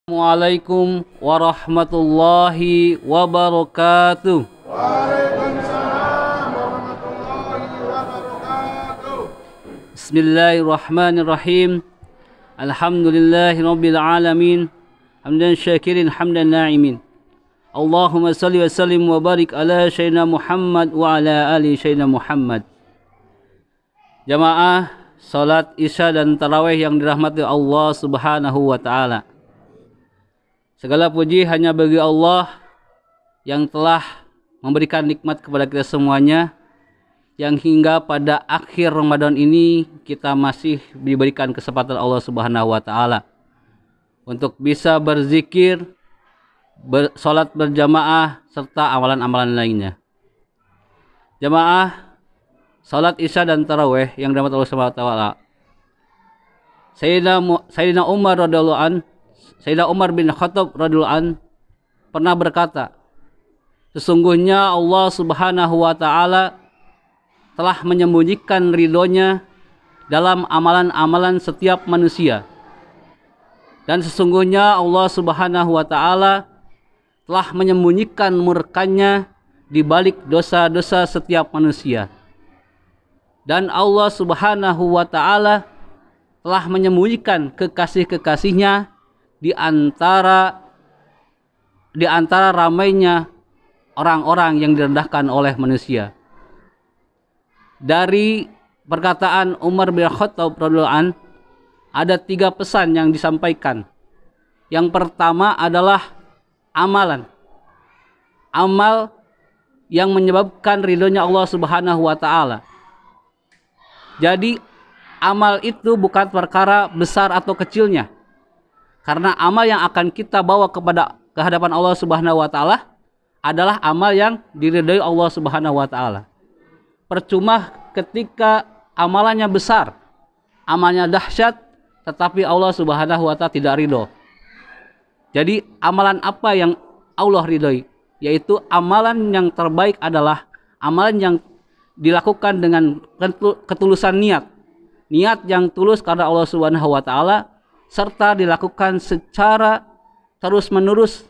Assalamualaikum warahmatullahi wabarakatuh. Waalaikumsalam warahmatullahi wabarakatuh. Bismillahirrahmanirrahim. Alhamdulillahi rabbil alamin. Hamdan syakirin hamdan na'imin. Allahumma salli wa sallim wa barik ala sayyidina Muhammad wa ala ali sayyidina Muhammad. Jamaah salat Isya dan tarawih yang dirahmati Allah Subhanahu wa taala. Segala puji hanya bagi Allah yang telah memberikan nikmat kepada kita semuanya, yang hingga pada akhir Ramadan ini kita masih diberikan kesempatan Allah Subhanahu wa taala untuk bisa berzikir, salat berjamaah serta amalan-amalan lainnya. Jamaah salat Isya dan tarawih yang dirahmati Allah Subhanahu wa taala. Sayyidina Umar radhiyallahu an, Sayyidina Umar bin Khattab radhiyallahu an pernah berkata, sesungguhnya Allah Subhanahu wa taala telah menyembunyikan ridhonya dalam amalan-amalan setiap manusia. Dan sesungguhnya Allah Subhanahu wa taala telah menyembunyikan murkanya di balik dosa-dosa setiap manusia. Dan Allah Subhanahu wa taala telah menyembunyikan kekasih-kekasihnya di antara ramainya orang-orang yang direndahkan oleh manusia. Dari perkataan Umar bin Khattab radhiyallahu an, ada 3 pesan yang disampaikan. Yang pertama adalah amalan. Amal yang menyebabkan ridhonya Allah Subhanahu wa taala. Jadi amal itu bukan perkara besar atau kecilnya. Karena amal yang akan kita bawa ke hadapan Allah Subhanahu wa taala adalah amal yang diridhai Allah Subhanahu wa taala. Percuma ketika amalannya besar, amalnya dahsyat, tetapi Allah Subhanahu wa taala tidak ridho. Jadi amalan apa yang Allah ridhoi? Yaitu amalan yang terbaik adalah amalan yang dilakukan dengan ketulusan niat. Niat yang tulus karena Allah Subhanahu wa taala, serta dilakukan secara terus-menerus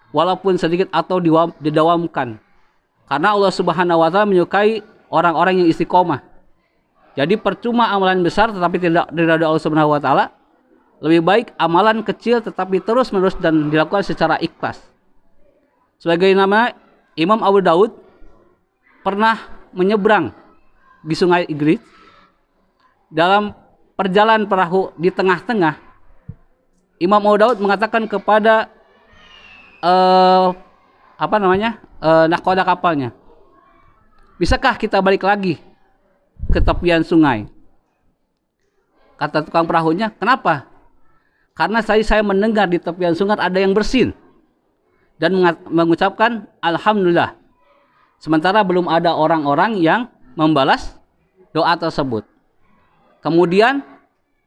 walaupun sedikit atau didawamkan. Karena Allah Subhanahu wa taala menyukai orang-orang yang istiqomah. Jadi percuma amalan besar tetapi tidak diridhai Allah Subhanahu wa taala. Lebih baik amalan kecil tetapi terus-menerus dan dilakukan secara ikhlas. Sebagai nama Imam Abu Daud pernah menyeberang di Sungai Igris. Dalam perjalanan perahu di tengah-tengah, Imam Abu Daud mengatakan kepada nahkoda kapalnya, bisakah kita balik lagi ke tepian sungai? Kata tukang perahunya, kenapa? Karena saya mendengar di tepian sungai ada yang bersin dan mengucapkan alhamdulillah. Sementara belum ada orang-orang yang membalas doa tersebut. Kemudian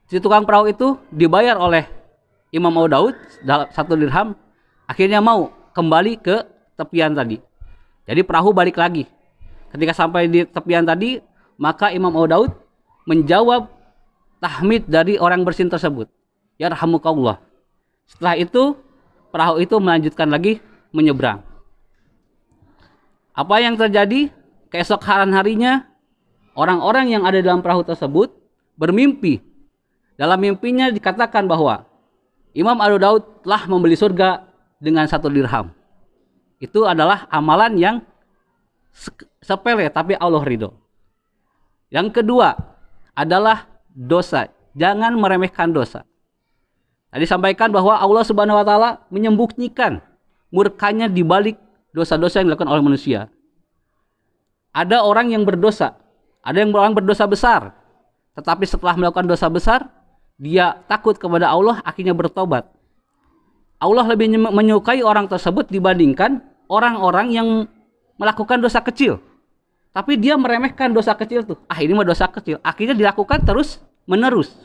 si tukang perahu itu dibayar oleh Imam Abu Daud dalam 1 dirham. Akhirnya mau kembali ke tepian tadi. Jadi perahu balik lagi. Ketika sampai di tepian tadi, maka Imam Abu Daud menjawab tahmid dari orang bersin tersebut. Yarhamukallah. Setelah itu perahu itu melanjutkan lagi menyeberang. Apa yang terjadi? Keesokan harinya orang-orang yang ada dalam perahu tersebut bermimpi. Dalam mimpinya dikatakan bahwa Imam Abu Daud telah membeli surga dengan 1 dirham. Itu adalah amalan yang sepele tapi Allah ridho. Yang kedua adalah dosa. Jangan meremehkan dosa. Tadi sampaikan bahwa Allah Subhanahu wa taala menyembunyikan murkanya di balik dosa-dosa yang dilakukan oleh manusia. Ada orang yang berdosa, ada yang orang berdosa besar, tetapi setelah melakukan dosa besar, dia takut kepada Allah, akhirnya bertobat. Allah lebih menyukai orang tersebut dibandingkan orang-orang yang melakukan dosa kecil. Tapi dia meremehkan dosa kecil tuh. Ini mah dosa kecil. Akhirnya dilakukan terus menerus.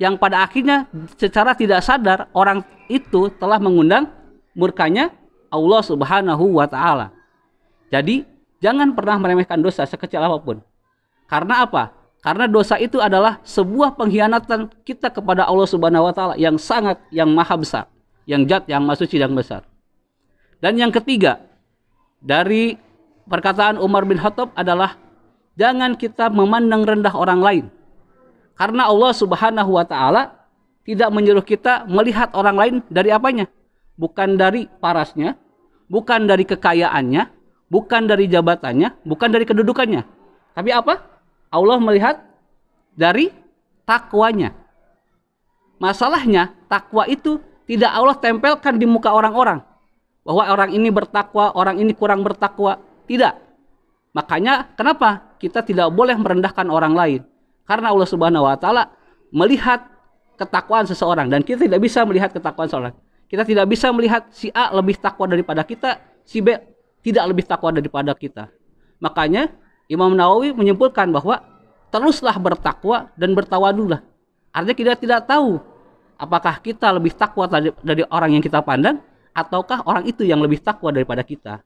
Yang pada akhirnya secara tidak sadar orang itu telah mengundang murkanya Allah Subhanahu wa taala. Jadi jangan pernah meremehkan dosa sekecil apapun. Karena apa? Karena dosa itu adalah sebuah pengkhianatan kita kepada Allah Subhanahu wa taala yang maha besar, yang zat yang maha suci dan besar. Dan yang ketiga dari perkataan Umar bin Khattab adalah jangan kita memandang rendah orang lain. Karena Allah Subhanahu wa taala tidak menyuruh kita melihat orang lain dari apanya? Bukan dari parasnya, bukan dari kekayaannya, bukan dari jabatannya, bukan dari kedudukannya. Tapi apa? Allah melihat dari takwanya. Masalahnya, takwa itu tidak Allah tempelkan di muka orang-orang. Bahwa orang ini bertakwa, orang ini kurang bertakwa. Tidak. Makanya kenapa kita tidak boleh merendahkan orang lain? Karena Allah Subhanahu wa taala melihat ketakwaan seseorang dan kita tidak bisa melihat ketakwaan seseorang. Kita tidak bisa melihat si A lebih takwa daripada kita, si B tidak lebih takwa daripada kita. Makanya Imam Nawawi menyimpulkan bahwa teruslah bertakwa dan bertawadulah. Artinya kita tidak tahu apakah kita lebih takwa dari orang yang kita pandang ataukah orang itu yang lebih takwa daripada kita.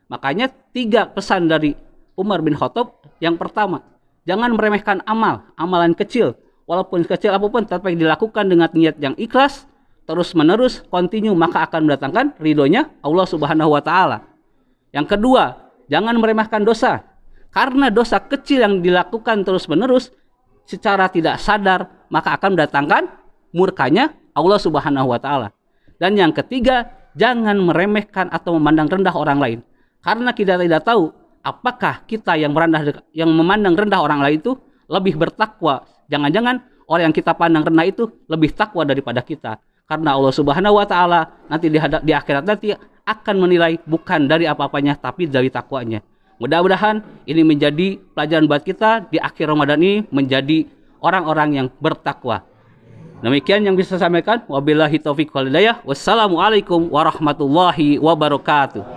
Makanya 3 pesan dari Umar bin Khattab. Yang pertama, jangan meremehkan amalan kecil. Walaupun kecil apapun, tapi dilakukan dengan niat yang ikhlas, terus menerus, continue, maka akan mendatangkan ridhonya Allah Subhanahu wa taala. Yang kedua, jangan meremehkan dosa. Karena dosa kecil yang dilakukan terus-menerus secara tidak sadar, maka akan mendatangkan murkanya Allah Subhanahu wa taala. Dan yang ketiga, jangan meremehkan atau memandang rendah orang lain. Karena kita tidak tahu apakah kita yang memandang rendah orang lain itu lebih bertakwa. Jangan-jangan orang yang kita pandang rendah itu lebih takwa daripada kita. Karena Allah Subhanahu wa taala nanti di akhirat nanti akan menilai bukan dari apa-apanya tapi dari takwanya. Mudah-mudahan ini menjadi pelajaran buat kita di akhir Ramadan ini menjadi orang-orang yang bertakwa. Demikian yang bisa saya sampaikan. Wabillahi taufiq wal hidayah. Wassalamualaikum warahmatullahi wabarakatuh.